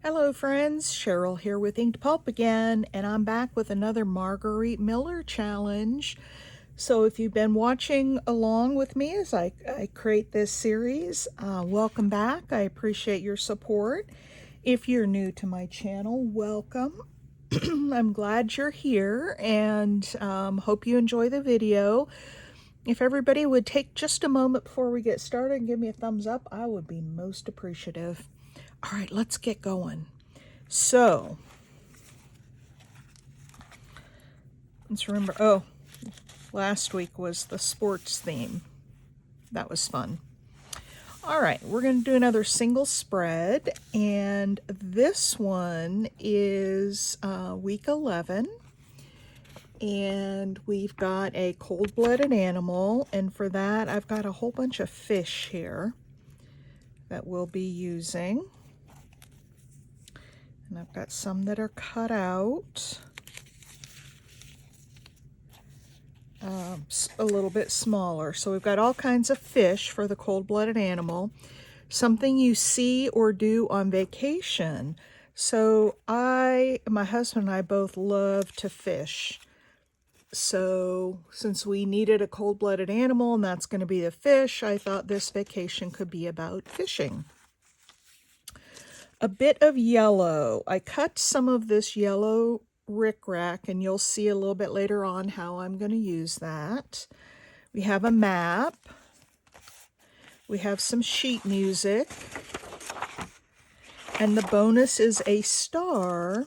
Hello friends, Cheryl here with inkedpulp again, and I'm back with another Margarete Miller challenge. So if you've been watching along with me as I create this series, welcome back. I appreciate your support. If you're new to my channel, welcome. I'm glad you're here and hope you enjoy the video. If everybody would take just a moment before we get started and give me a thumbs up, I would be most appreciative. All right, let's get going. So, let's remember, last week was the sports theme. That was fun. All right, we're going to do another single spread, and this one is week 11, and we've got a cold-blooded animal, and for that I've got a whole bunch of fish here that we'll be using. And I've got some that are cut out a little bit smaller. So we've got all kinds of fish for the cold-blooded animal. Something you see or do on vacation. So my husband and I both love to fish. So since we needed a cold-blooded animal and that's going to be the fish, I thought this vacation could be about fishing. A bit of yellow. I cut some of this yellow rickrack, and you'll see a little bit later on how I'm going to use that. We have a map. We have some sheet music. And the bonus is a star.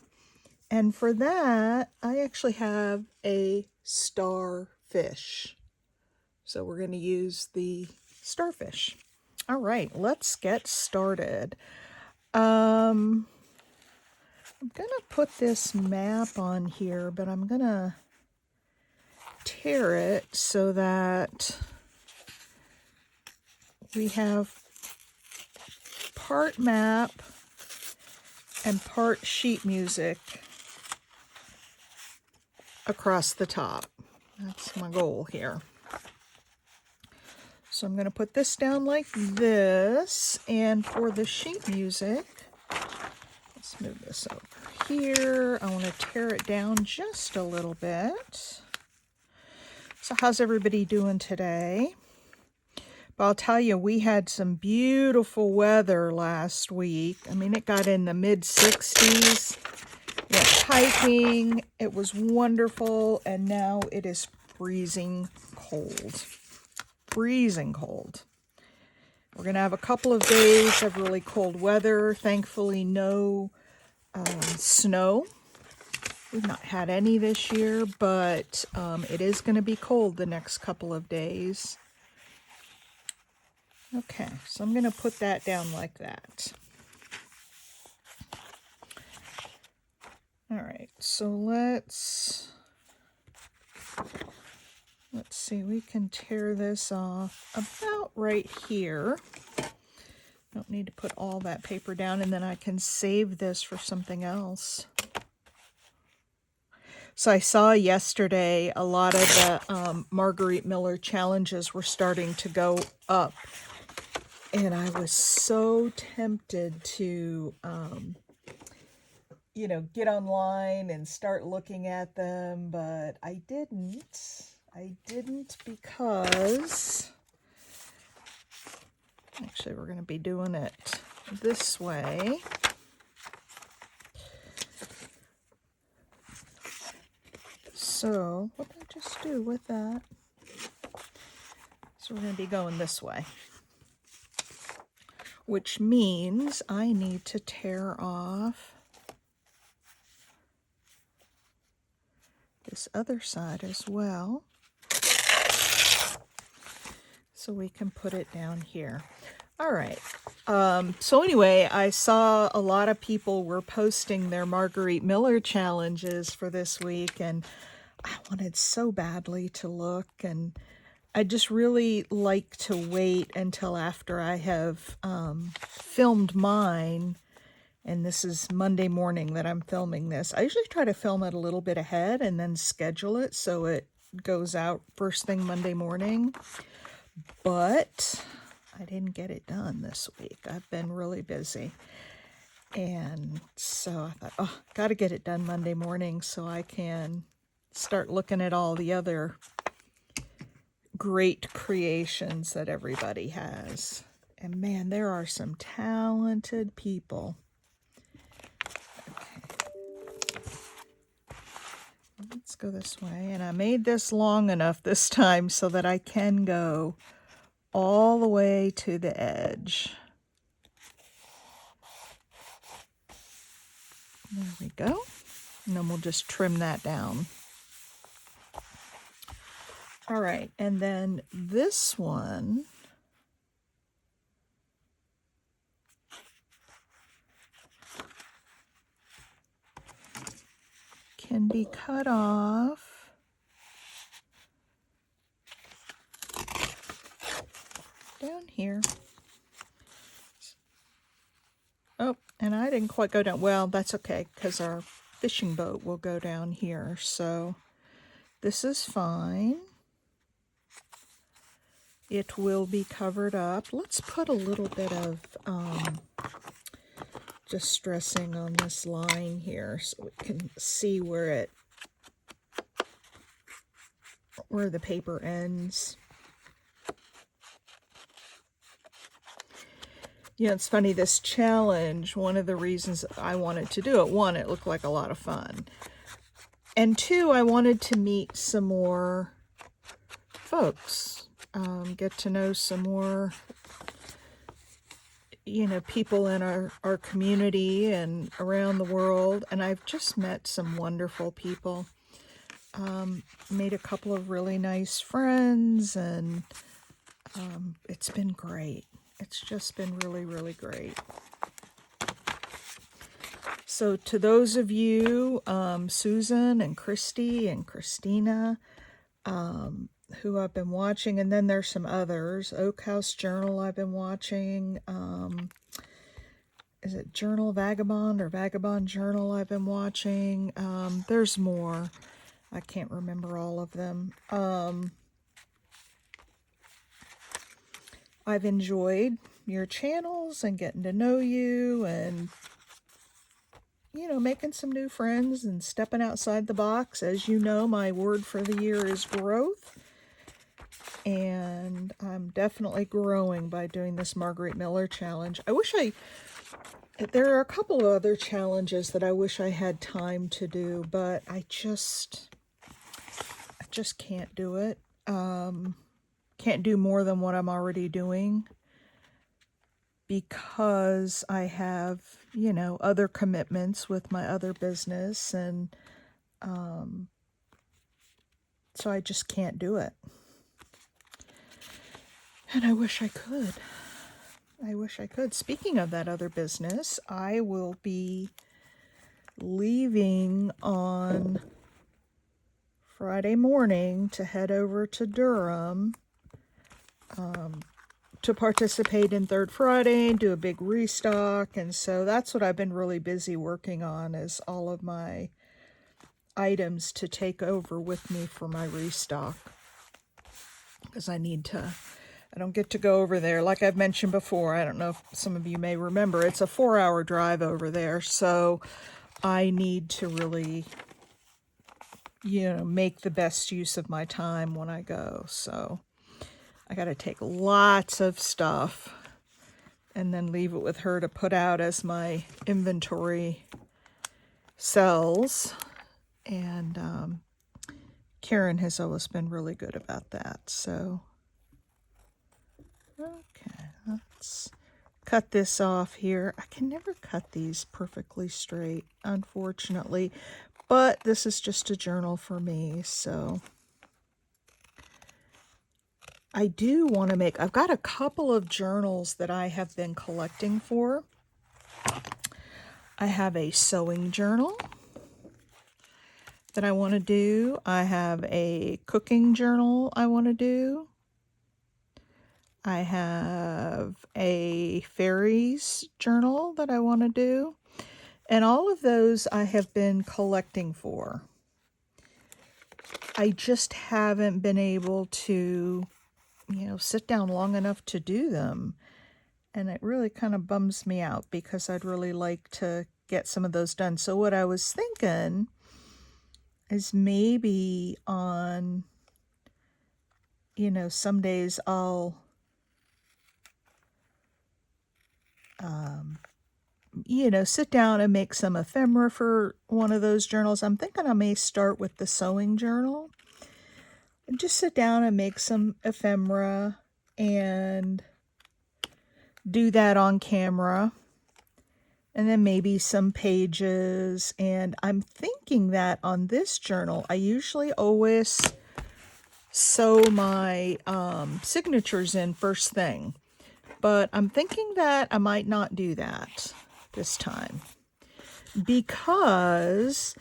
And for that, I actually have a starfish. So we're going to use the starfish. All right, let's get started. I'm gonna put this map on here, but I'm gonna tear it so that we have part map and part sheet music across the top. That's my goal here. So I'm going to put this down like this, and for the sheet music, let's move this over here. I want to tear it down just a little bit. So how's everybody doing today? But I'll tell you, we had some beautiful weather last week. I mean, it got in the mid-60s. Went hiking. It was wonderful, and now it is freezing cold. Freezing cold. We're going to have a couple of days of really cold weather. Thankfully, no snow. We've not had any this year, but it is going to be cold the next couple of days. Okay, so I'm going to put that down like that. All right, so let's see, we can tear this off about right here. Don't need to put all that paper down, and then I can save this for something else. So I saw yesterday a lot of the Margarete Miller challenges were starting to go up, and I was so tempted to get online and start looking at them, but I didn't. Because actually we're going to be doing it this way. So what did I just do with that? So we're going to be going this way, which means I need to tear off this other side as well, so we can put it down here. All right. So anyway, I saw a lot of people were posting their Margarete Miller challenges for this week, and I wanted so badly to look, and I just really like to wait until after I have filmed mine. And this is Monday morning that I'm filming this. I usually try to film it a little bit ahead and then schedule it so it goes out first thing Monday morning. But I didn't get it done this week. I've been really busy. And so I thought, oh, got to get it done Monday morning so I can start looking at all the other great creations that everybody has. And man, there are some talented people. Okay. Let's go this way. And I made this long enough this time so that I can go all the way to the edge. There we go. And then we'll just trim that down. All right, and then this one can be cut off down here. Oh, and I didn't quite go down. Well, that's okay, because our fishing boat will go down here. So this is fine. It will be covered up. Let's put a little bit of just stressing on this line here so we can see where the paper ends. Yeah, it's funny, this challenge, one of the reasons I wanted to do it, one, it looked like a lot of fun. And two, I wanted to meet some more folks, get to know some more, people in our community and around the world. And I've just met some wonderful people. Made a couple of really nice friends, and it's been great. It's just been really, really great. So to those of you, Susan and Christy and Christina, who I've been watching, and then there's some others. Oak House Journal I've been watching. Is it Journal Vagabond or Vagabond Journal I've been watching? There's more. I can't remember all of them. I've enjoyed your channels and getting to know you and, making some new friends and stepping outside the box. As you know, my word for the year is growth. And I'm definitely growing by doing this Margarete Miller challenge. There are a couple of other challenges that I wish I had time to do, but I just can't do it. Can't do more than what I'm already doing because I have, other commitments with my other business, and so I just can't do it. And I wish I could. Speaking of that other business, I will be leaving on Friday morning to head over to Durham to participate in Third Friday and do a big restock. And so that's what I've been really busy working on, is all of my items to take over with me for my restock. Because I don't get to go over there. Like I've mentioned before, I don't know if some of you may remember, it's a 4-hour drive over there. So I need to really, make the best use of my time when I go. So I got to take lots of stuff and then leave it with her to put out as my inventory sells. And Karen has always been really good about that. So, okay, let's cut this off here. I can never cut these perfectly straight, unfortunately, but this is just a journal for me, so I do want to I've got a couple of journals that I have been collecting for. I have a sewing journal that I want to do. I have a cooking journal I want to do. I have a fairies journal that I want to do. And all of those I have been collecting for. I just haven't been able to, sit down long enough to do them. And it really kind of bums me out because I'd really like to get some of those done. So what I was thinking is maybe on, you know, some days I'll, you know, sit down and make some ephemera for one of those journals. I'm thinking I may start with the sewing journal and just sit down and make some ephemera and do that on camera. And then maybe some pages. And I'm thinking that on this journal, I usually always sew my signatures in first thing. But I'm thinking that I might not do that this time because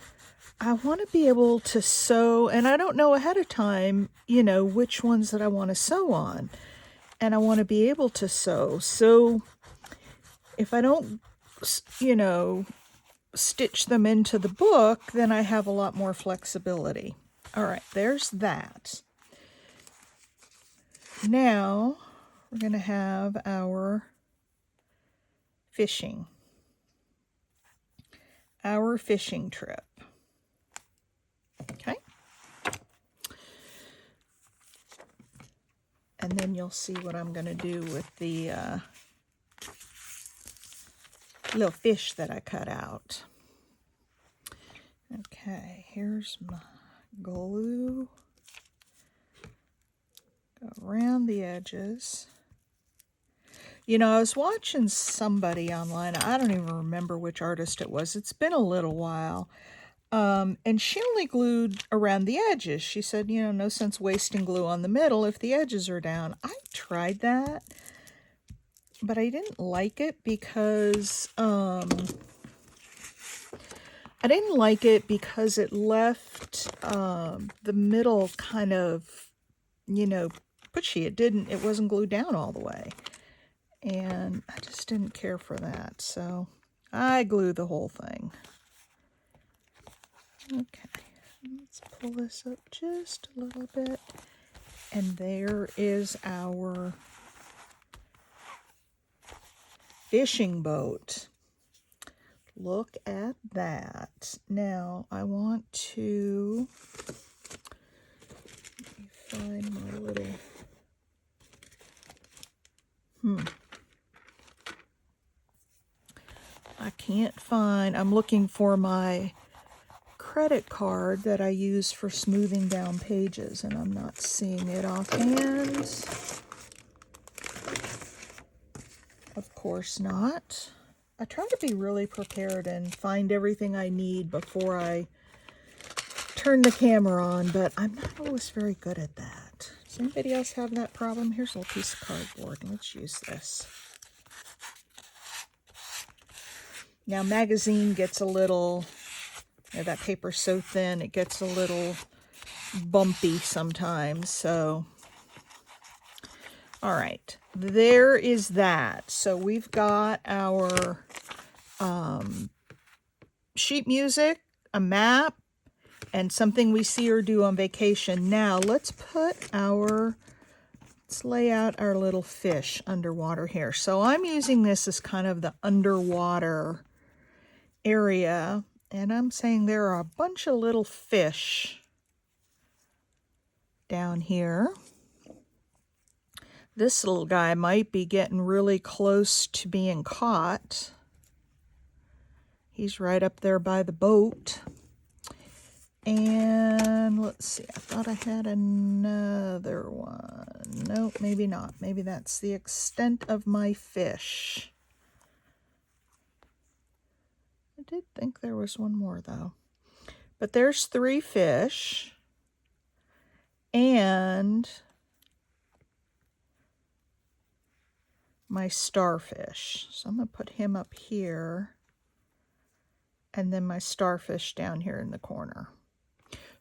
I want to be able to sew, and I don't know ahead of time, you know, which ones that I want to sew on. And I want to be able to sew. So if I don't, you know, stitch them into the book, then I have a lot more flexibility. All right, there's that. Now we're going to have our fishing trip. Okay. And then you'll see what I'm going to do with the little fish that I cut out. Okay, here's my glue. Go around the edges. You know, I was watching somebody online. I don't even remember which artist it was. It's been a little while. And she only glued around the edges. She said, you know, no sense wasting glue on the middle if the edges are down. I tried that, but I didn't like it because it left the middle kind of, you know, pushy. It wasn't glued down all the way. And I just didn't care for that. So I glue the whole thing. Okay, let's pull this up just a little bit. And there is our fishing boat. Look at that. Now I want to find my little I can't find, I'm looking for my credit card that I use for smoothing down pages, and I'm not seeing it offhand. Of course not. I try to be really prepared and find everything I need before I turn the camera on, but I'm not always very good at that. Does anybody else have that problem? Here's a little piece of cardboard. Let's use this. Now, magazine gets a little, you know, that paper's so thin, it gets a little bumpy sometimes, so. All right, there is that. So we've got our sheet music, a map, and something we see or do on vacation. Now, let's lay out our little fish underwater here. So I'm using this as kind of the underwater area, and I'm saying there are a bunch of little fish down here. This little guy might be getting really close to being caught. He's right up there by the boat. And let's see, I thought I had another one. Nope, maybe not. Maybe that's the extent of my fish. I did think there was one more though. But there's 3 fish. And my starfish. So I'm going to put him up here. And then my starfish down here in the corner.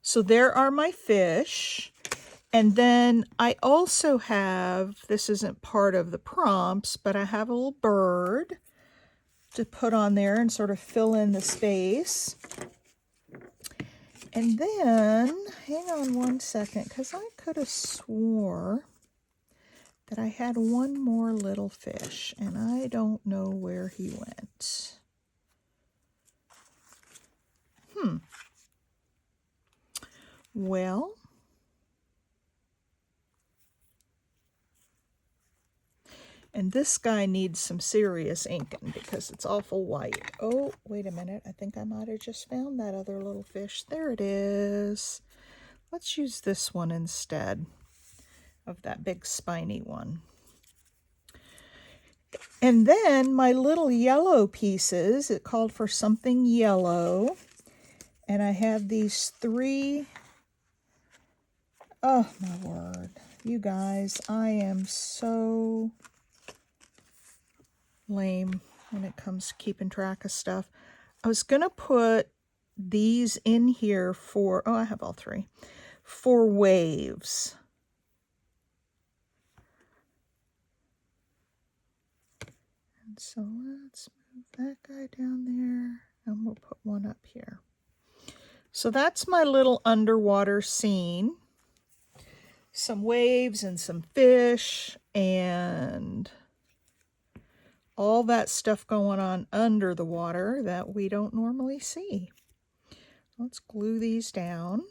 So there are my fish. And then I also have, this isn't part of the prompts, but I have a little bird to put on there and sort of fill in the space. And then, hang on one second, because I could have swore that I had one more little fish, and I don't know where he went. Well, and this guy needs some serious inking because it's awful white. Oh, wait a minute. I think I might have just found that other little fish. There it is. Let's use this one instead of that big spiny one. And then my little yellow pieces, it called for something yellow. And I have these 3, oh my word. You guys, I am so lame when it comes to keeping track of stuff. I was going to put these in here for, oh, I have all 3, for waves. And so let's move that guy down there, and we'll put one up here. So that's my little underwater scene. Some waves and some fish and all that stuff going on under the water that we don't normally see. Let's glue these down.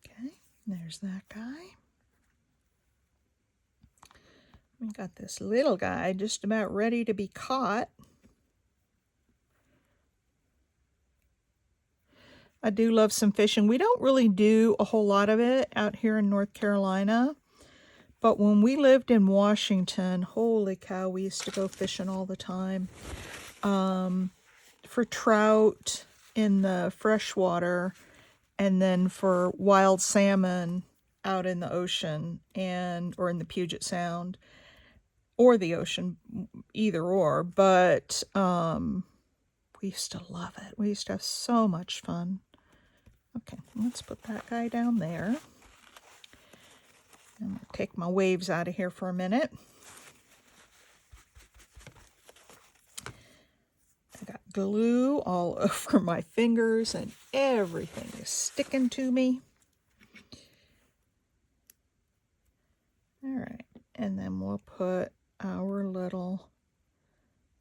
Okay, there's that guy. We got this little guy just about ready to be caught. I do love some fishing. We don't really do a whole lot of it out here in North Carolina. But when we lived in Washington, holy cow, we used to go fishing all the time. For trout in the freshwater, and then for wild salmon out in the ocean or in the Puget Sound or the ocean, either or. But we used to love it. We used to have so much fun. Okay, let's put that guy down there. I'm going to take my waves out of here for a minute. I got glue all over my fingers and everything is sticking to me. All right, and then we'll put our little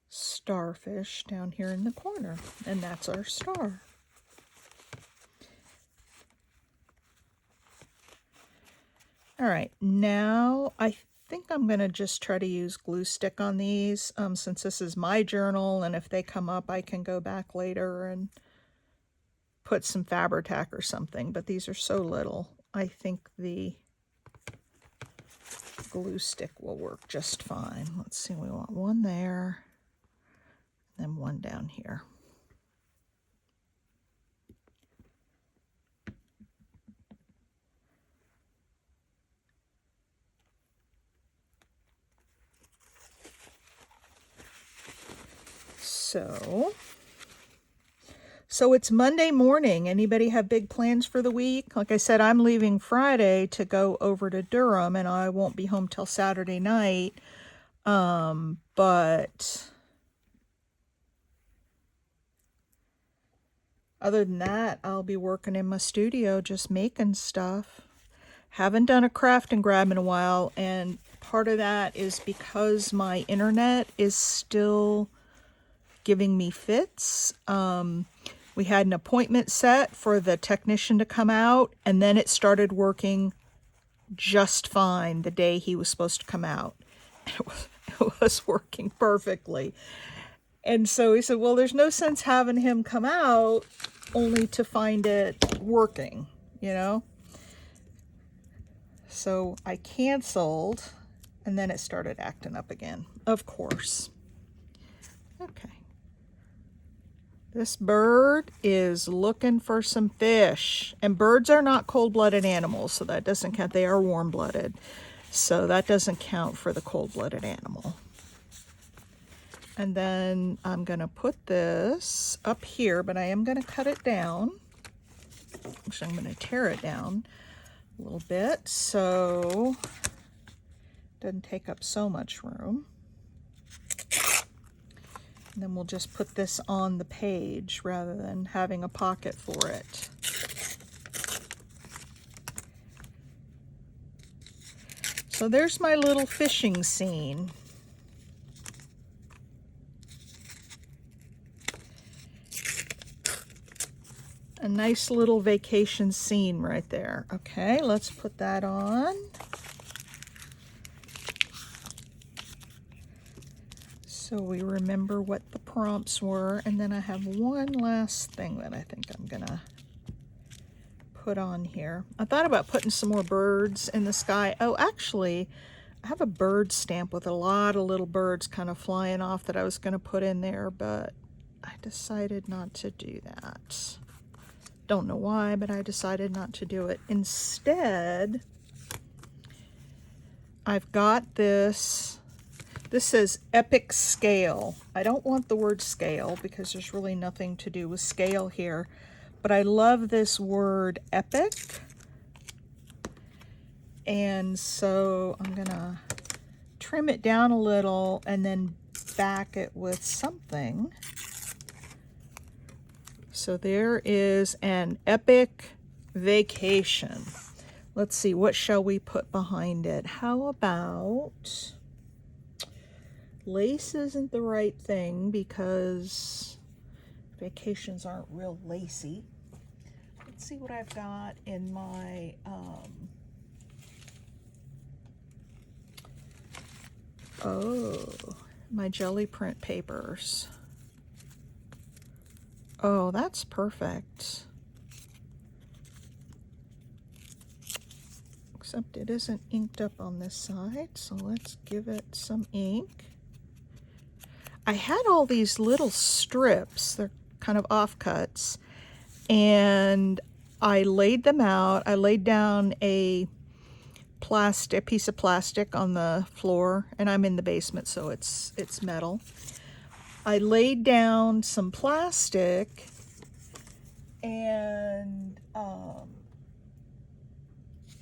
starfish down here in the corner, and that's our star. All right, now I think I'm going to just try to use glue stick on these since this is my journal, and if they come up I can go back later and put some Fabri-Tac or something, but these are so little. I think the glue stick will work just fine. Let's see, we want one there, then one down here. So it's Monday morning. Anybody have big plans for the week? Like I said, I'm leaving Friday to go over to Durham, and I won't be home till Saturday night. But other than that, I'll be working in my studio, just making stuff. Haven't done a craft and grab in a while, and part of that is because my internet is still giving me fits. We had an appointment set for the technician to come out, and then it started working just fine the day he was supposed to come out. It was working perfectly. And so he said, well, there's no sense having him come out only to find it working, you know? So I canceled, and then it started acting up again, of course. Okay. This bird is looking for some fish. And birds are not cold-blooded animals, so that doesn't count. They are warm-blooded. So that doesn't count for the cold-blooded animal. And then I'm going to put this up here, but I am going to cut it down. Actually, I'm going to tear it down a little bit. So Doesn't take up so much room. And then we'll just put this on the page rather than having a pocket for it. So there's my little fishing scene. A nice little vacation scene right there. Okay, let's put that on. So we remember what the prompts were. And then I have one last thing that I think I'm gonna put on here. I thought about putting some more birds in the sky. Oh, actually, I have a bird stamp with a lot of little birds kind of flying off that I was going to put in there, but I decided not to do that. Don't know why, but I decided not to do it. Instead, I've got this. This says epic scale. I don't want the word scale because there's really nothing to do with scale here. But I love this word epic, and so I'm gonna trim it down a little and then back it with something. So there is an epic vacation. Let's see, what shall we put behind it? How about, lace isn't the right thing because vacations aren't real lacy. Let's see what I've got in my my jelly print papers. Oh, that's perfect. Except it isn't inked up on this side, so let's give it some ink. I had all these little strips, they're kind of offcuts, and I laid them out. I laid down a piece of plastic on the floor, and I'm in the basement, so it's metal. I laid down some plastic and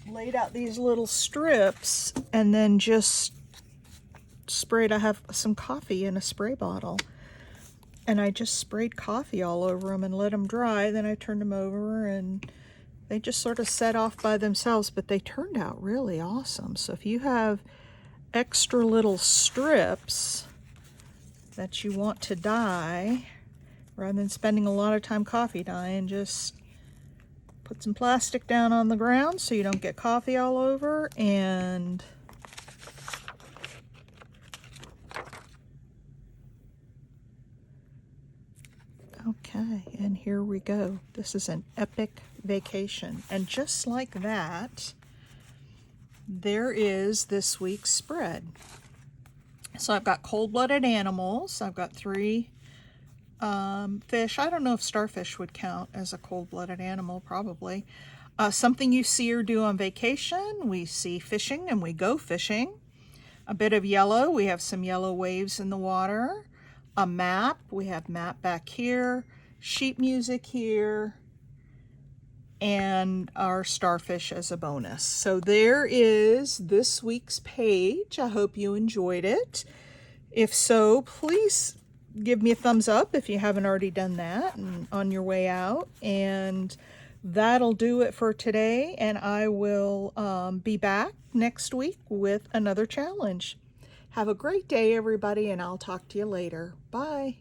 laid out these little strips, and then just sprayed. I have some coffee in a spray bottle, and I just sprayed coffee all over them and let them dry. Then I turned them over and they just sort of set off by themselves, but they turned out really awesome. So if you have extra little strips that you want to dye, rather than spending a lot of time coffee dyeing, just put some plastic down on the ground so you don't get coffee all over, and okay, and here we go. This is an epic vacation. And just like that, there is this week's spread. So I've got cold-blooded animals. I've got 3 fish. I don't know if starfish would count as a cold-blooded animal, probably. Something you see or do on vacation. We see fishing and we go fishing. A bit of yellow. We have some yellow waves in the water. A map. We have map back here. Sheet music here. And our starfish as a bonus. So there is this week's page. I hope you enjoyed it. If so, please give me a thumbs up if you haven't already done that and on your way out. And that'll do it for today. And I will be back next week with another challenge. Have a great day, everybody, and I'll talk to you later. Bye.